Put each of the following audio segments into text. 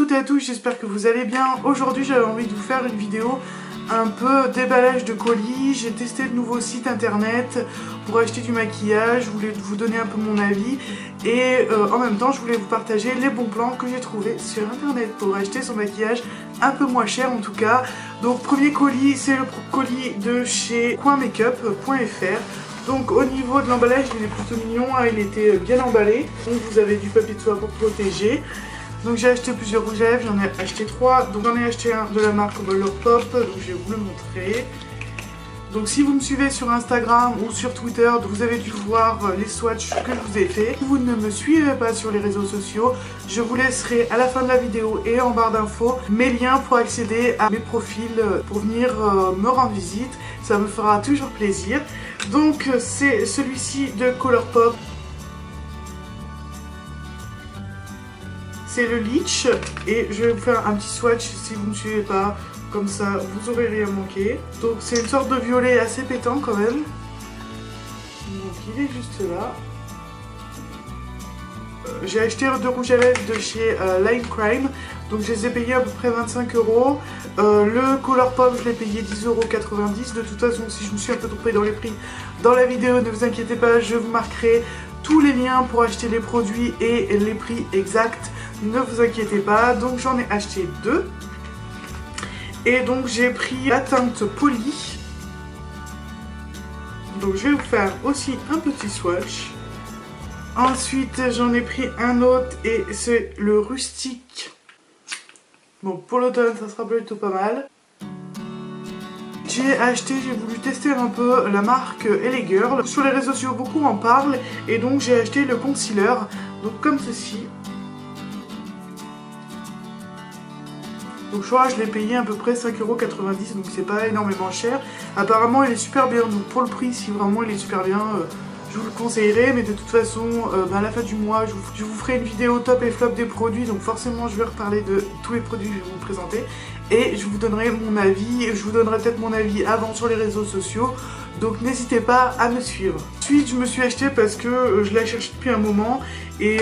toutes et à tous, j'espère que vous allez bien. Aujourd'hui j'avais envie de vous faire une vidéo un peu déballage de colis. J'ai testé de nouveaux sites internet pour acheter du maquillage, je voulais vous donner un peu mon avis et en même temps je voulais vous partager les bons plans que j'ai trouvés sur internet pour acheter son maquillage un peu moins cher en tout cas. Donc premier colis, c'est le colis de chez coinmakeup.fr. Donc au niveau de l'emballage, il est plutôt mignon, hein, il était bien emballé. Donc vous avez du papier de soie pour protéger. Donc j'ai acheté plusieurs rouges à lèvres, j'en ai acheté 3. Donc j'en ai acheté un de la marque Colourpop, donc je vais vous le montrer. Donc si vous me suivez sur Instagram ou sur Twitter, vous avez dû voir les swatchs que je vous ai fait. Si vous ne me suivez pas sur les réseaux sociaux, je vous laisserai à la fin de la vidéo et en barre d'infos mes liens pour accéder à mes profils pour venir me rendre visite. Ça me fera toujours plaisir. Donc c'est celui-ci de Colourpop. C'est le Leech et je vais vous faire un petit swatch si vous ne me suivez pas. Comme ça, vous aurez rien manqué. Donc c'est une sorte de violet assez pétant quand même. Donc il est juste là. J'ai acheté deux rouges à lèvres de chez Lime Crime. Donc je les ai payés à peu près 25 €. Le Colourpop, je l'ai payé 10,90 €. De toute façon, si je me suis un peu trompée dans les prix dans la vidéo, ne vous inquiétez pas, je vous marquerai tous les liens pour acheter les produits et les prix exacts. Ne vous inquiétez pas. Donc j'en ai acheté deux. Et donc j'ai pris la teinte Poly. Donc je vais vous faire aussi un petit swatch. Ensuite j'en ai pris un autre et c'est le Rustique. Bon, pour l'automne ça sera plutôt pas mal. J'ai voulu tester un peu la marque LA Girl. Sur les réseaux sociaux beaucoup en parlent et donc j'ai acheté le concealer. Donc comme ceci. Donc je crois que je l'ai payé à peu près 5,90 €, donc c'est pas énormément cher. Apparemment il est super bien, donc pour le prix, si vraiment il est super bien, je vous le conseillerais. Mais de toute façon, à la fin du mois, je vous ferai une vidéo top et flop des produits. Donc forcément je vais reparler de tous les produits que je vais vous présenter. Et je vous donnerai mon avis, je vous donnerai peut-être mon avis avant sur les réseaux sociaux. Donc n'hésitez pas à me suivre. Ensuite je me suis acheté parce que je la cherche depuis un moment et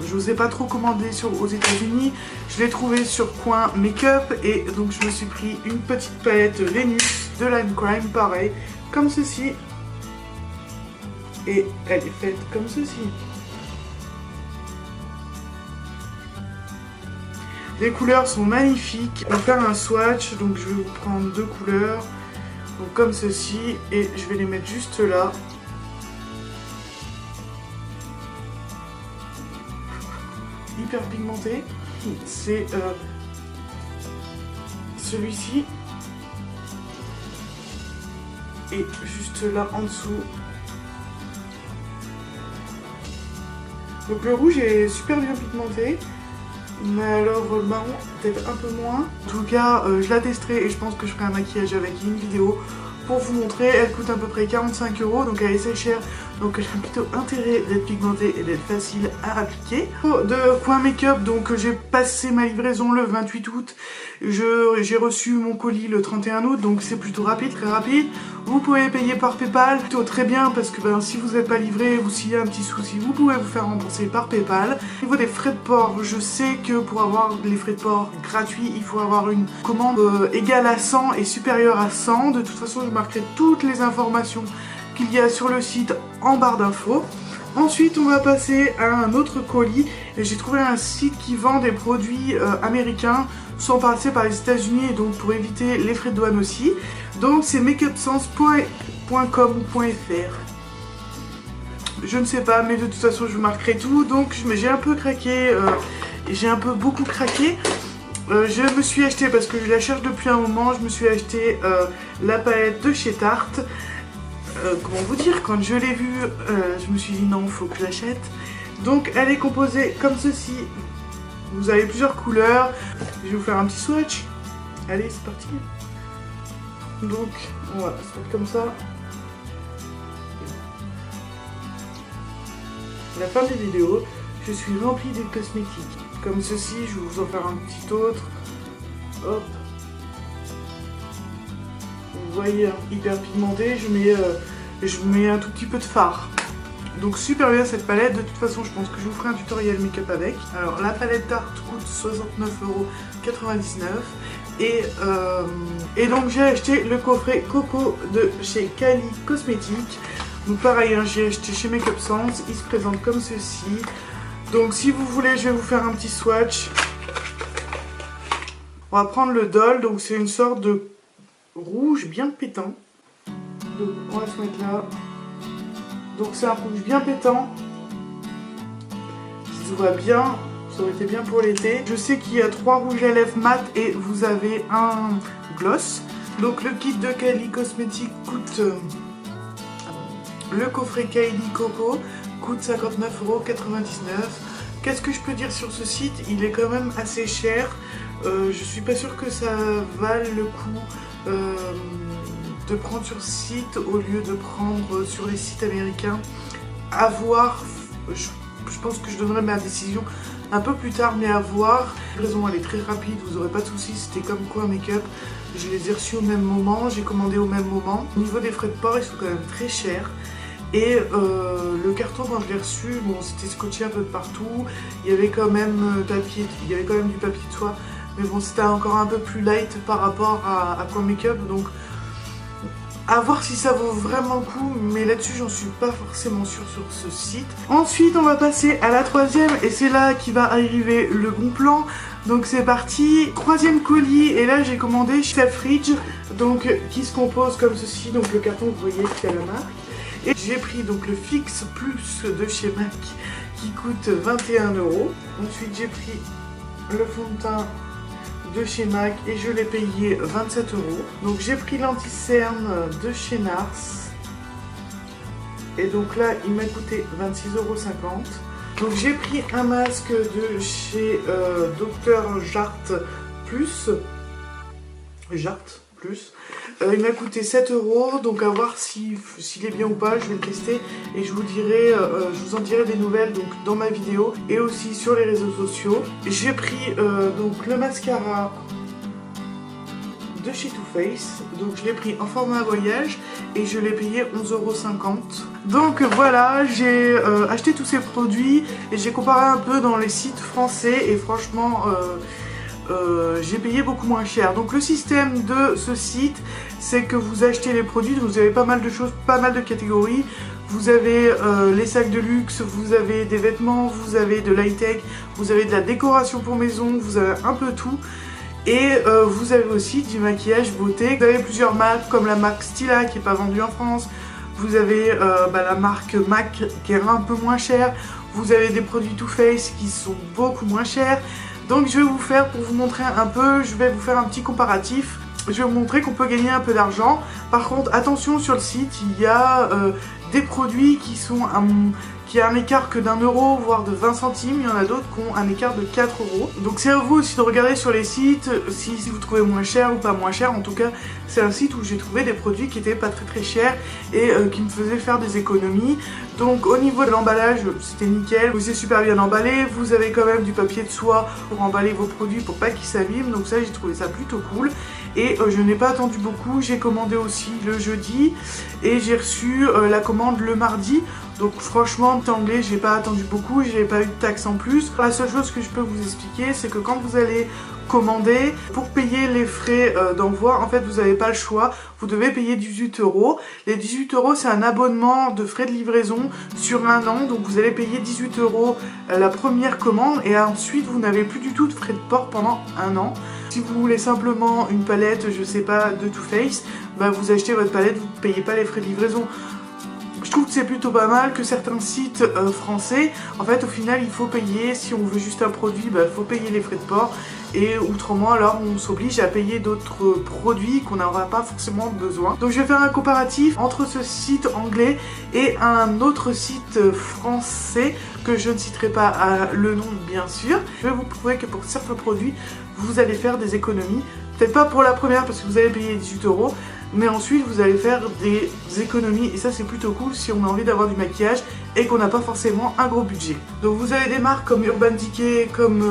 je n'osais pas trop commander aux États-Unis. Je l'ai trouvé sur Coin Makeup et donc je me suis pris une petite palette Vénus de Lime Crime, pareil, comme ceci. Et elle est faite comme ceci. Les couleurs sont magnifiques. On va faire un swatch, donc je vais vous prendre deux couleurs. Donc comme ceci, et je vais les mettre juste là. Hyper pigmenté. C'est celui-ci. Et juste là en dessous. Donc le rouge est super bien pigmenté. Mais alors le marron peut-être un peu moins. En tout cas je la testerai et je pense que je ferai un maquillage avec une vidéo pour vous montrer. Elle coûte à peu près 45 €, donc elle est assez chère. Donc elle a plutôt intérêt d'être pigmentée et d'être facile à appliquer. De Coin Makeup, donc j'ai passé ma livraison le 28 août. J'ai reçu mon colis le 31 août, donc c'est plutôt rapide, très rapide. Vous pouvez payer par PayPal, plutôt très bien parce que si vous n'êtes pas livré ou s'il y a un petit souci, vous pouvez vous faire rembourser par PayPal. Au niveau des frais de port, je sais que pour avoir les frais de port gratuits, il faut avoir une commande égale à 100 et supérieure à 100. De toute façon, je marquerai toutes les informations qu'il y a sur le site en barre d'infos. Ensuite on va passer à un autre colis. J'ai trouvé un site qui vend des produits américains sans passer par les États-Unis et donc pour éviter les frais de douane aussi. Donc c'est makeupsense.com.fr. Je ne sais pas, mais de toute façon je vous marquerai tout. Donc j'ai un peu craqué, beaucoup craqué. Je me suis acheté, parce que je la cherche depuis un moment, je me suis acheté la palette de chez Tarte. Comment vous dire, quand je l'ai vue, je me suis dit non, il faut que je l'achète. Donc elle est composée comme ceci. Vous avez plusieurs couleurs. Je vais vous faire un petit swatch. Allez, c'est parti. Donc on va se mettre comme ça. À la fin des vidéos, je suis remplie de cosmétiques. Comme ceci, je vais vous en faire un petit autre. Hop. Vous voyez, hyper pigmenté, je mets un tout petit peu de fard. Donc super bien cette palette, de toute façon je pense que je vous ferai un tutoriel make-up avec. Alors la palette Tarte coûte 69,99 €. Et donc j'ai acheté le coffret Coco de chez Kylie Cosmetics. Donc pareil, hein, j'ai acheté chez Make Up Sense, il se présente comme ceci. Donc si vous voulez, je vais vous faire un petit swatch. On va prendre le Doll, donc c'est une sorte de rouge bien pétant. Donc on va se mettre là. Donc c'est un rouge bien pétant. Ça se voit bien, ça aurait été bien pour l'été. Je sais qu'il y a 3 rouges à lèvres mat et vous avez un gloss. Donc le kit de Kylie Cosmetics coûte... le coffret Kylie Coco coûte 59,99 €. Qu'est-ce que je peux dire sur ce site? Il est quand même assez cher. Je suis pas sûre que ça vale le coup de prendre sur site au lieu de prendre sur les sites américains. À voir, je pense que je donnerai ma décision un peu plus tard, mais à voir. La livraison elle est très rapide, vous n'aurez pas de soucis, c'était comme quoi make-up. Je les ai reçus au même moment, j'ai commandé au même moment. Au niveau des frais de port, ils sont quand même très chers. Et le carton quand je l'ai reçu, bon c'était scotché un peu de partout. Il y avait quand même du papier de soie, mais bon c'était encore un peu plus light par rapport à Quoi Make-up, donc à voir si ça vaut vraiment le coup, mais là-dessus j'en suis pas forcément sûre sur ce site. Ensuite on va passer à la troisième et c'est là qui va arriver le bon plan. Donc c'est parti, troisième colis et là j'ai commandé chez Selfridge, donc qui se compose comme ceci, donc le carton vous voyez qui a la marque. Et j'ai pris donc le Fix Plus de chez MAC qui coûte 21 €. Ensuite j'ai pris le fond de teint de chez MAC et je l'ai payé 27 €. Donc j'ai pris l'anti-cerne de chez NARS et donc là il m'a coûté 26,50 €. Donc j'ai pris un masque de chez Dr Jart Plus. Il m'a coûté 7 €, donc à voir s'il est bien ou pas, je vais le tester et je vous en dirai des nouvelles donc dans ma vidéo et aussi sur les réseaux sociaux. J'ai pris donc le mascara de chez Too Faced, donc je l'ai pris en format voyage et je l'ai payé 11,50 €. Donc voilà, j'ai acheté tous ces produits et j'ai comparé un peu dans les sites français et franchement j'ai payé beaucoup moins cher. Donc le système de ce site, c'est que vous achetez les produits, vous avez pas mal de choses, pas mal de catégories. Vous avez les sacs de luxe, vous avez des vêtements, vous avez de l'high-tech, vous avez de la décoration pour maison, vous avez un peu tout. Et vous avez aussi du maquillage beauté. Vous avez plusieurs marques comme la marque Stila qui n'est pas vendue en France. Vous avez la marque MAC qui est un peu moins chère. Vous avez des produits Too Faced qui sont beaucoup moins chers. Donc je vais vous faire, pour vous montrer un peu, je vais vous faire un petit comparatif. Je vais vous montrer qu'on peut gagner un peu d'argent. Par contre, attention, sur le site, il y a des produits qui a un écart que d'1 €, voire de 20 centimes. Il y en a d'autres qui ont un écart de 4 €. Donc c'est à vous aussi de regarder sur les sites si vous trouvez moins cher ou pas moins cher. En tout cas, c'est un site où j'ai trouvé des produits qui étaient pas très chers et qui me faisaient faire des économies. Donc au niveau de l'emballage, c'était nickel. C'est super bien emballé. Vous avez quand même du papier de soie pour emballer vos produits pour pas qu'ils s'abîment. Donc ça, j'ai trouvé ça plutôt cool. Et je n'ai pas attendu beaucoup. J'ai commandé aussi le jeudi et j'ai reçu la commande le mardi. Donc franchement, en anglais, j'ai pas attendu beaucoup, j'ai pas eu de taxe en plus. La seule chose que je peux vous expliquer, c'est que quand vous allez commander, pour payer les frais d'envoi, en fait, vous n'avez pas le choix. Vous devez payer 18 €. Les 18 €, c'est un abonnement de frais de livraison sur un an. Donc vous allez payer 18 € la première commande et ensuite, vous n'avez plus du tout de frais de port pendant un an. Si vous voulez simplement une palette, je sais pas, de Too Faced, bah vous achetez votre palette, vous ne payez pas les frais de livraison. Je trouve que c'est plutôt pas mal que certains sites français, en fait au final il faut payer, si on veut juste un produit, il faut payer les frais de port et autrement alors on s'oblige à payer d'autres produits qu'on n'aura pas forcément besoin. Donc je vais faire un comparatif entre ce site anglais et un autre site français que je ne citerai pas le nom bien sûr. Je vais vous prouver que pour certains produits vous allez faire des économies, peut-être pas pour la première parce que vous allez payer 18 €. Mais ensuite vous allez faire des économies et ça c'est plutôt cool si on a envie d'avoir du maquillage et qu'on n'a pas forcément un gros budget. Donc vous avez des marques comme Urban Decay, comme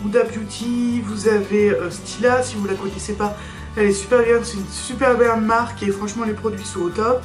Huda Beauty, vous avez Stila, si vous la connaissez pas, elle est super bien, c'est une super belle marque et franchement les produits sont au top.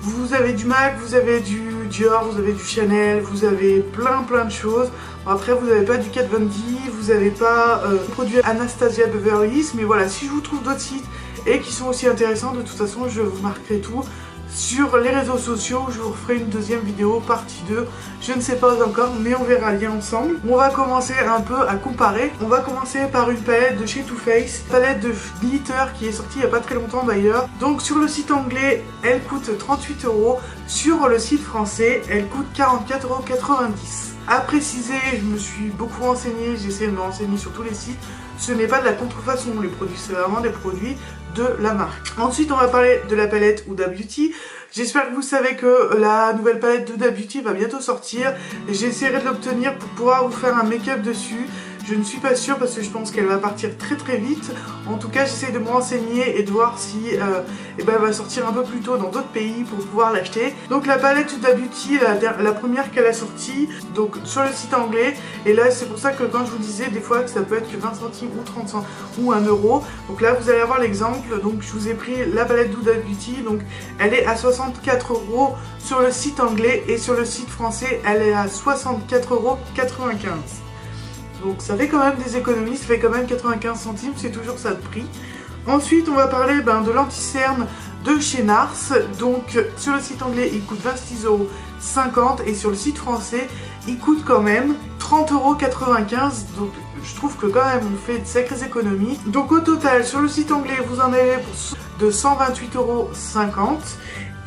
Vous avez du MAC, vous avez du Dior, vous avez du Chanel, vous avez plein de choses. Bon, après vous n'avez pas du Kat Von D, vous n'avez pas produit Anastasia Beverly Hills, mais voilà, si je vous trouve d'autres sites et qui sont aussi intéressants, de toute façon je vous marquerai tout sur les réseaux sociaux. Je vous referai une deuxième vidéo, partie 2, je ne sais pas encore, mais on verra bien ensemble. On va commencer un peu à comparer. On va commencer par une palette de chez Too Faced, palette de glitter qui est sortie il n'y a pas très longtemps d'ailleurs. Donc sur le site anglais, elle coûte 38 €, sur le site français, elle coûte 44,90 €. À préciser, je me suis beaucoup renseignée, j'essaie de me renseigner sur tous les sites. Ce n'est pas de la contrefaçon, les produits, c'est vraiment des produits de la marque. Ensuite, on va parler de la palette Huda Beauty. J'espère que vous savez que la nouvelle palette Huda Beauty va bientôt sortir. J'essaierai de l'obtenir pour pouvoir vous faire un make-up dessus. Je ne suis pas sûre parce que je pense qu'elle va partir très vite. En tout cas, j'essaie de me renseigner et de voir si elle va sortir un peu plus tôt dans d'autres pays pour pouvoir l'acheter. Donc la palette Huda Beauty, la première qu'elle a sortie, donc sur le site anglais. Et là, c'est pour ça que quand je vous disais des fois que ça peut être que 20 centimes ou 30 centimes ou 1 €. Donc là, vous allez avoir l'exemple. Donc je vous ai pris la palette Huda Beauty. Donc elle est à 64 € sur le site anglais et sur le site français, elle est à 64,95 €. Donc ça fait quand même des économies, ça fait quand même 95 centimes, c'est toujours ça de prix. Ensuite on va parler de l'anti-cerne de chez Nars. Donc sur le site anglais il coûte 26,50 € et sur le site français il coûte quand même 30,95 €. Donc je trouve que quand même on fait de sacrées économies. Donc au total sur le site anglais vous en avez de 128,50 €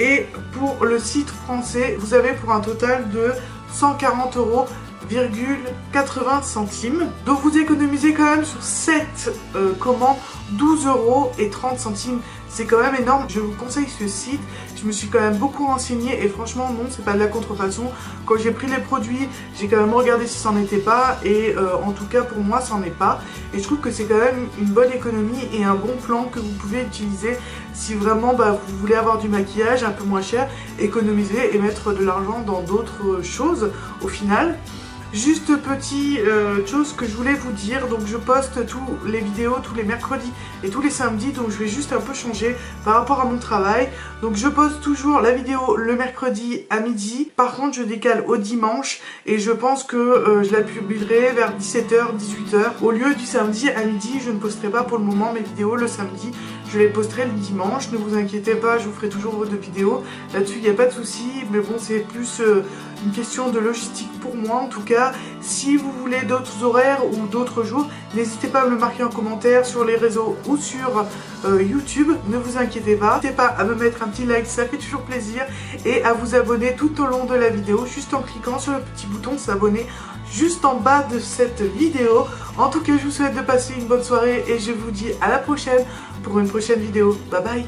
et pour le site français vous avez pour un total de 140,80 €. Donc vous économisez quand même sur 7 commandes 12,30 €. C'est quand même énorme. Je vous conseille ce site. Je me suis quand même beaucoup renseignée et franchement non, c'est pas de la contrefaçon. Quand j'ai pris les produits, j'ai quand même regardé si ça n'en était pas et en tout cas pour moi ça n'en est pas. Et je trouve que c'est quand même une bonne économie et un bon plan que vous pouvez utiliser si vraiment vous voulez avoir du maquillage un peu moins cher, économiser et mettre de l'argent dans d'autres choses au final. Juste petite chose que je voulais vous dire, donc je poste tous les vidéos tous les mercredis et tous les samedis, donc je vais juste un peu changer par rapport à mon travail. Donc je poste toujours la vidéo le mercredi à midi, par contre je décale au dimanche et je pense que je la publierai vers 17 h 18 h. Au lieu du samedi à midi, je ne posterai pas pour le moment mes vidéos le samedi, je les posterai le dimanche. Ne vous inquiétez pas, je vous ferai toujours vos 2 vidéos, là-dessus il n'y a pas de souci, mais bon c'est plus une question de logistique pour moi en tout cas. Si vous voulez d'autres horaires ou d'autres jours, n'hésitez pas à me le marquer en commentaire sur les réseaux ou sur YouTube, ne vous inquiétez pas. N'hésitez pas à me mettre un petit like, ça fait toujours plaisir, et à vous abonner tout au long de la vidéo, juste en cliquant sur le petit bouton s'abonner juste en bas de cette vidéo. En tout cas, je vous souhaite de passer une bonne soirée et je vous dis à la prochaine pour une prochaine vidéo. Bye bye.